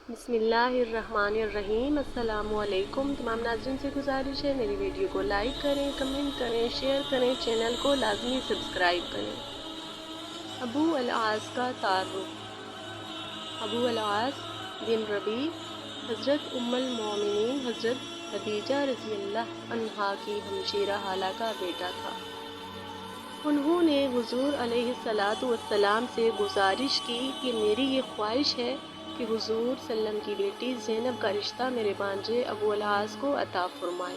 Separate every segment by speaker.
Speaker 1: بسم اللہ الرحمن الرحیم۔ السلام علیکم۔ تمام ناظرین سے گزارش ہے میری ویڈیو کو لائک کریں، کمنٹ کریں، شیئر کریں، چینل کو لازمی سبسکرائب کریں۔ ابو العاص کا تعارف۔ ابو العاص بن ربیع حضرت ام المومنین حضرت خدیجہ رضی اللہ عنہا کی ہمشیرہ خالہ کا بیٹا تھا۔ انہوں نے حضور علیہ السلام سے گزارش کی کہ میری یہ خواہش ہے کہ حضور صلی اللہ علیہ وسلم کی بیٹی زینب کا رشتہ میرے بھانجے ابو العاص کو عطا فرمائے۔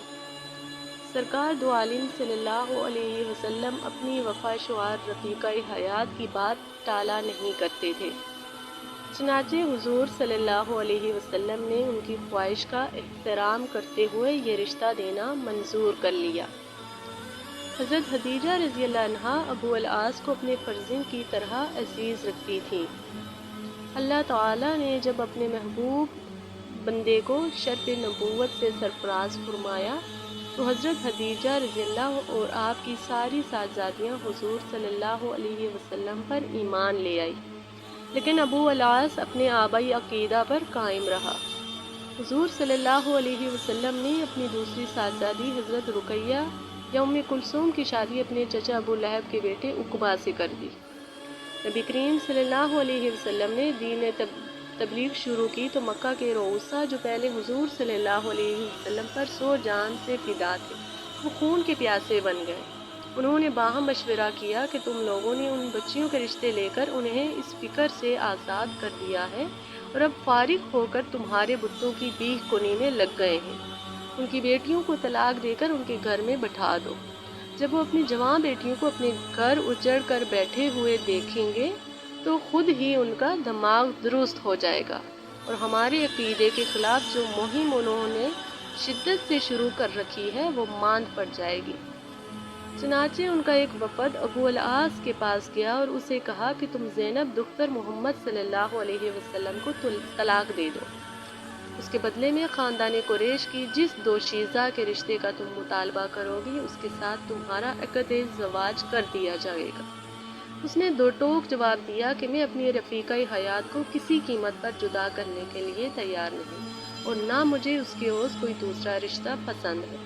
Speaker 1: سرکار دو عالم صلی اللہ علیہ وسلم اپنی وفا شوہر رفیقہ حیات کی بات ٹالا نہیں کرتے تھے، چنانچہ حضور صلی اللہ علیہ وسلم نے ان کی خواہش کا احترام کرتے ہوئے یہ رشتہ دینا منظور کر لیا۔ حضرت خدیجہ رضی اللہ عنہا ابو العاص کو اپنے فرزند کی طرح عزیز رکھتی تھیں۔ اللہ تعالیٰ نے جب اپنے محبوب بندے کو شرف نبوت سے سرفراز فرمایا تو حضرت خدیجہ رضی اللہ اور آپ کی ساری صاحبزادیاں حضور صلی اللہ علیہ وسلم پر ایمان لے آئی، لیکن ابو العاص اپنے آبائی عقیدہ پر قائم رہا۔ حضور صلی اللہ علیہ وسلم نے اپنی دوسری صاحبزادی حضرت رقیہ یا ام کلثوم کی شادی اپنے چچا ابو لہب کے بیٹے عقبہ سے کر دی۔ نبی کریم صلی اللہ علیہ وسلم نے دین تبلیغ شروع کی تو مکہ کے رؤسا جو پہلے حضور صلی اللہ علیہ وسلم پر سو جان سے فدا تھے، وہ خون کے پیاسے بن گئے۔ انہوں نے باہم مشورہ کیا کہ تم لوگوں نے ان بچیوں کے رشتے لے کر انہیں اس فکر سے آزاد کر دیا ہے اور اب فارغ ہو کر تمہارے بتوں کی بیخ کنی میں لگ گئے ہیں۔ ان کی بیٹیوں کو طلاق دے کر ان کے گھر میں بٹھا دو۔ جب وہ اپنی جوان بیٹیوں کو اپنے گھر اجڑ کر بیٹھے ہوئے دیکھیں گے تو خود ہی ان کا دماغ درست ہو جائے گا اور ہمارے عقیدے کے خلاف جو مہم انہوں نے شدت سے شروع کر رکھی ہے وہ ماند پڑ جائے گی۔ چنانچہ ان کا ایک وفد ابو العاص کے پاس گیا اور اسے کہا کہ تم زینب دختر محمد صلی اللہ علیہ وسلم کو طلاق دے دو، اس کے بدلے میں خاندان قریش کی جس دوشیزہ کے رشتے کا تم مطالبہ کرو گی اس کے ساتھ تمہارا عقد زواج کر دیا جائے گا۔ اس نے دو ٹوک جواب دیا کہ میں اپنی رفیقہ حیات کو کسی قیمت پر جدا کرنے کے لیے تیار نہیں اور نہ مجھے اس کے عوض کوئی دوسرا رشتہ پسند ہے۔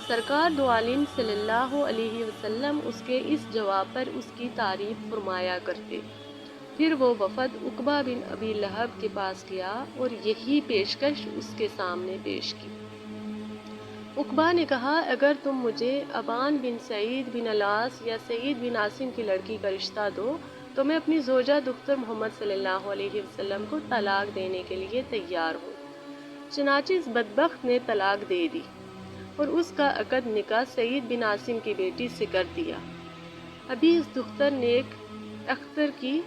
Speaker 1: سرکار دو عالم صلی اللہ علیہ وسلم اس کے اس جواب پر اس کی تعریف فرمایا کرتے۔ پھر وہ وفد عقبہ بن ابی لہب کے پاس گیا اور یہی پیشکش اس کے سامنے پیش کی۔ عقبہ نے کہا اگر تم مجھے ابان بن سعید بن العاص یا سعید بن عاصم کی لڑکی کا رشتہ دو تو میں اپنی زوجہ دختر محمد صلی اللہ علیہ وسلم کو طلاق دینے کے لیے تیار ہوں۔ چنانچہ اس بدبخت نے طلاق دے دی اور اس کا عقد نکاح سعید بن عاصم کی بیٹی سے کر دیا۔ ابھی اس دختر نیک اختر کی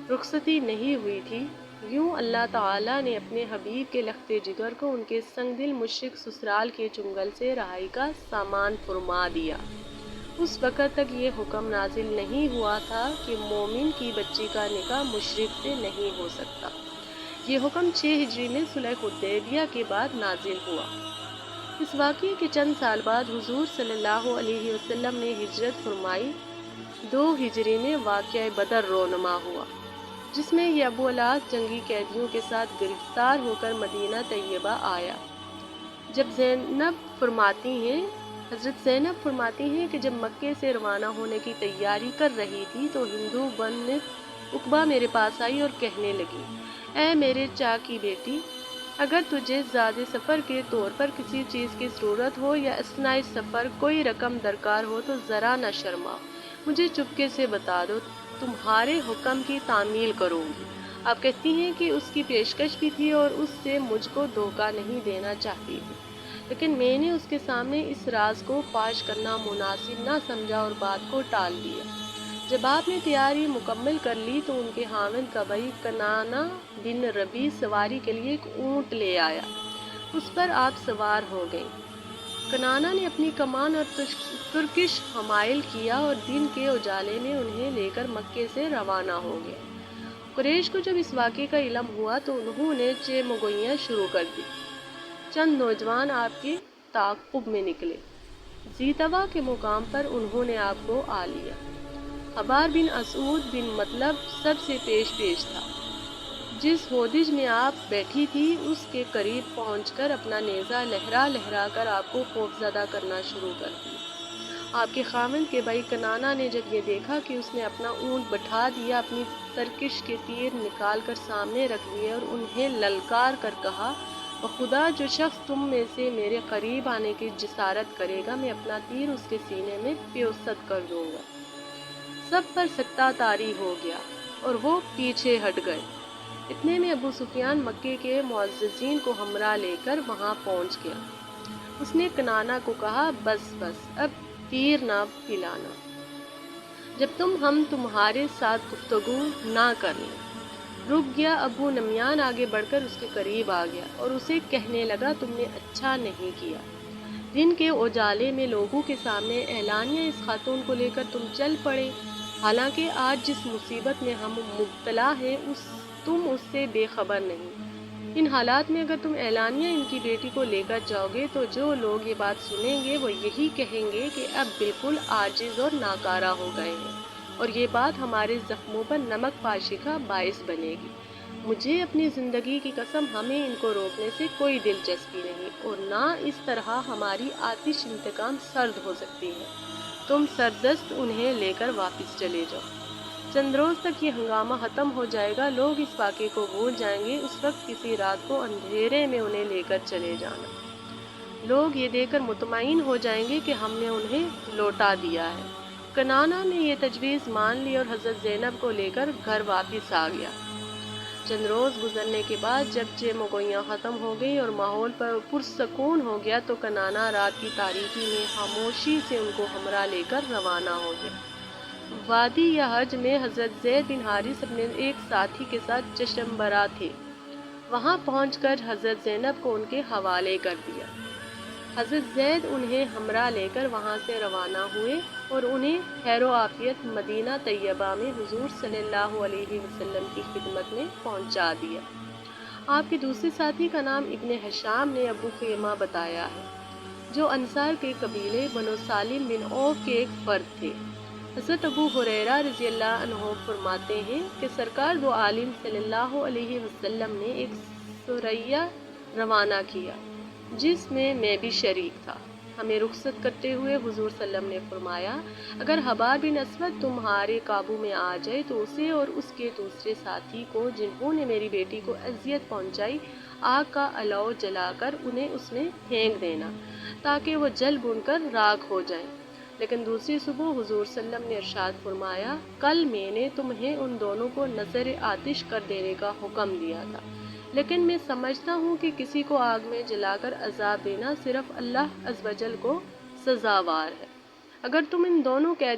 Speaker 1: رخصتی نہیں ہوئی تھی، یوں اللہ تعالیٰ نے اپنے حبیب کے لخت جگر کو ان کے سنگ دل مشرک سسرال کے چنگل سے رہائی کا سامان فرما دیا۔ اس وقت تک یہ حکم نازل نہیں ہوا تھا کہ مومن کی بچی کا نکاح مشرک سے نہیں ہو سکتا۔ یہ حکم 6 ہجری میں صلح حدیبیہ کے بعد نازل ہوا۔ اس واقعے کے چند سال بعد حضور صلی اللہ علیہ وسلم نے ہجرت فرمائی۔ 2 ہجری میں واقعہ بدر رونما ہوا، جس میں یہ ابو العاص جنگی قیدیوں کے ساتھ گرفتار ہو کر مدینہ طیبہ آیا۔ حضرت زینب فرماتی ہیں کہ جب مکے سے روانہ ہونے کی تیاری کر رہی تھی تو ہندو بنت عقبہ میرے پاس آئی اور کہنے لگی، اے میرے چا کی بیٹی، اگر تجھے زیادہ سفر کے طور پر کسی چیز کی ضرورت ہو یا اثناء سفر کوئی رقم درکار ہو تو ذرا نہ شرما، مجھے چپکے سے بتا دو، تمہارے حکم کی تعمیل کروں گی۔ آپ کہتی ہیں کہ اس کی پیشکش بھی تھی اور اس سے مجھ کو دھوکہ نہیں دینا چاہتی تھی، لیکن میں نے اس کے سامنے اس راز کو فاش کرنا مناسب نہ سمجھا اور بات کو ٹال دیا۔ جب آپ نے تیاری مکمل کر لی تو ان کے خاوند کا بھائی کنانہ بن ربیع سواری کے لیے ایک اونٹ لے آیا، اس پر آپ سوار ہو گئیں۔ کنانہ نے اپنی کمان اور ترکش حمائل کیا اور دن کے اجالے میں انہیں لے کر مکے سے روانہ ہو گیا۔ قریش کو جب اس واقعے کا علم ہوا تو انہوں نے چمگوئیاں شروع کر دی۔ چند نوجوان آپ کے تعاقب میں نکلے۔ زیتوا کے مقام پر انہوں نے آپ کو آ لیا۔ حبار بن اسود بن مطلب سب سے پیش تھا۔ جس ہودج میں آپ بیٹھی تھی اس کے قریب پہنچ کر اپنا نیزہ لہرا لہرا کر آپ کو خوفزدہ کرنا شروع کر دیا۔ آپ کے خاوند کے بھائی کنانا نے جب یہ دیکھا کہ اس نے اپنا اونٹ بٹھا دیا، اپنی ترکش کے تیر نکال کر سامنے رکھ دیے اور انہیں للکار کر کہا، بخدا جو شخص تم میں سے میرے قریب آنے کی جسارت کرے گا، میں اپنا تیر اس کے سینے میں پیوست کر دوں گا۔ سب پر سکتہ طاری ہو گیا اور وہ پیچھے ہٹ گئے۔ اتنے میں ابو سفیان مکے کے معززین کو ہمراہ لے کر وہاں پہنچ گیا۔ اس نے کنانا کو کہا، بس بس اب تیر نہ پلانا جب ہم تمہارے ساتھ گفتگو نہ کر لیں۔ رک گیا۔ ابو نمیان آگے بڑھ کر اس کے قریب آ گیا اور اسے کہنے لگا، تم نے اچھا نہیں کیا۔ دن کے اجالے میں لوگوں کے سامنے اعلانیہ اس خاتون کو لے کر تم چل پڑے، حالانکہ آج جس مصیبت میں ہم مبتلا ہیں تم اس سے بے خبر نہیں۔ ان حالات میں اگر تم اعلانیہ ان کی بیٹی کو لے کر جاؤ گے تو جو لوگ یہ بات سنیں گے وہ یہی کہیں گے کہ اب بالکل عاجز اور ناکارہ ہو گئے ہیں، اور یہ بات ہمارے زخموں پر نمک پاشی کا باعث بنے گی۔ مجھے اپنی زندگی کی قسم ہمیں ان کو روکنے سے کوئی دلچسپی نہیں، اور نہ اس طرح ہماری آتش انتقام سرد ہو سکتی ہے۔ تم سردست انہیں لے کر واپس چلے جاؤ۔ چند روز تک یہ ہنگامہ ختم ہو جائے گا، لوگ اس واقعے کو بھول جائیں گے، اس وقت کسی رات کو اندھیرے میں انہیں لے کر چلے جانا۔ لوگ یہ دیکھ کر مطمئن ہو جائیں گے کہ ہم نے انہیں لوٹا دیا ہے۔ کنانا نے یہ تجویز مان لی اور حضرت زینب کو لے کر گھر واپس آ گیا۔ چند روز گزرنے کے بعد جب جم و گویاں ختم ہو گئی اور ماحول پر پرسکون ہو گیا تو کنانا رات کی تاریکی میں خاموشی سے ان کو ہمراہ لے کر روانہ ہو گیا۔ وادی یا حج میں حضرت زید بن حارث اپنے ایک ساتھی کے ساتھ چشمبرا تھے۔ وہاں پہنچ کر حضرت زینب کو ان کے حوالے کر دیا۔ حضرت زید انہیں ہمراہ لے کر وہاں سے روانہ ہوئے اور انہیں خیر و عافیت مدینہ طیبہ میں حضور صلی اللہ علیہ وسلم کی خدمت میں پہنچا دیا۔ آپ کے دوسرے ساتھی کا نام ابن ہشام نے ابو خیمہ بتایا ہے، جو انصار کے قبیلے بنو سالم بن عوف کے ایک فرد تھے۔ حضرت ابو ہریرہ رضی اللہ عنہ فرماتے ہیں کہ سرکار دو عالم صلی اللہ علیہ وسلم نے ایک سریہ روانہ کیا جس میں بھی شریک تھا۔ ہمیں رخصت کرتے ہوئے حضور صلی اللہ علیہ وسلم نے فرمایا، اگر حبار بن اسود تمہارے قابو میں آ جائے تو اسے اور اس کے دوسرے ساتھی کو جنہوں نے میری بیٹی کو اذیت پہنچائی آگ کا الاؤ جلا کر انہیں اس میں پھینک دینا تاکہ وہ جل بھن کر راکھ ہو جائیں۔ لیکن دوسری صبح حضور صلی اللہ علیہ وسلم نے ارشاد فرمایا، کل میں نے تمہیں ان دونوں کو نظر آتش کر دینے کا حکم دیا تھا، لیکن میں سمجھتا ہوں کہ کسی کو آگ میں جلا کر عذاب دینا صرف اللہ عز و جل کو سزاوار ہے۔ اگر تم ان دونوں قیدیوں